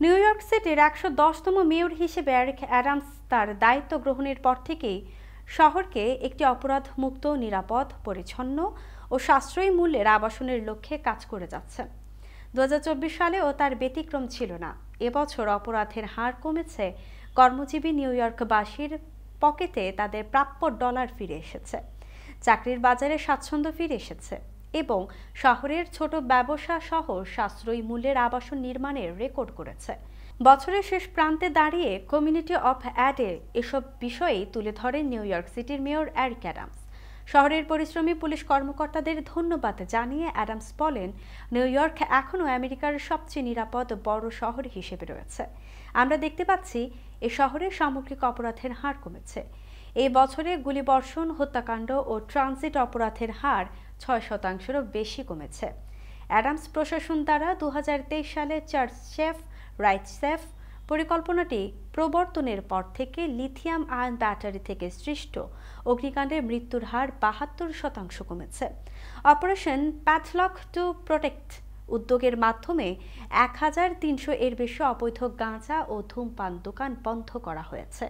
New York সিটির ১১০তম mayor হিসেবে Eric Adams তার দায়িত্ব গ্রহণের পর থেকেই শহরকে একটি অপরাধমুক্ত, নিরাপদ, পরিচ্ছন্ন ও সাশ্রয়ী মূল্যের আবাসনের লক্ষ্যে কাজ করে যাচ্ছে। ২০২৪ সালেও তার ব্যতিক্রম ছিল না। এবছর অপরাধের হার কমেছে, কর্মজীবী নিউ ইয়র্কবাসীর পকেটে তাদের প্রাপ্য ডলার ফিরে এসেছে, চাকরির বাজারে স্বাচ্ছন্দ্য ফিরে এসেছে এবং শহরের ছোট ব্যবসা সহ সাশ্রয়ী মূল্যের আবাসন নির্মাণের রেকর্ড করেছে। বছরের শেষ প্রান্তে দাঁড়িয়ে কমিউনিটি অফ অ্যাডে এসব বিষয়েই তুলে ধরেন নিউ ইয়র্ক সিটির মেয়র এরিক অ্যাডামস। শহরের পরিশ্রমী পুলিশ কর্মকর্তাদের ধন্যবাদ জানিয়ে অ্যাডামস বলেন, নিউ ইয়র্ক এখনও আমেরিকার সবচেয়ে নিরাপদ বড় শহর হিসেবে রয়েছে। আমরা দেখতে পাচ্ছি এ শহরে সামগ্রিক অপরাধের হার কমেছে। এই বছরে গুলিবর্ষণ, হত্যাকাণ্ড ও ট্রানজিট অপরাধের হার ৬%-ও বেশি কমেছে। অ্যাডামস প্রশাসন দ্বারা ২০২৩ সালে চার্চ সেফ, রাইট সেফ পরিকল্পনাটি প্রবর্তনের পর থেকে লিথিয়াম আয়ন ব্যাটারি থেকে সৃষ্ট অগ্নিকাণ্ডে মৃত্যুর হার ৭২% কমেছে। অপারেশন প্যাথলক টু প্রোটেক্ট উদ্যোগের মাধ্যমে ১৩০০ এর বেশি অবৈধ গাঁজা ও ধূমপান দোকান বন্ধ করা হয়েছে।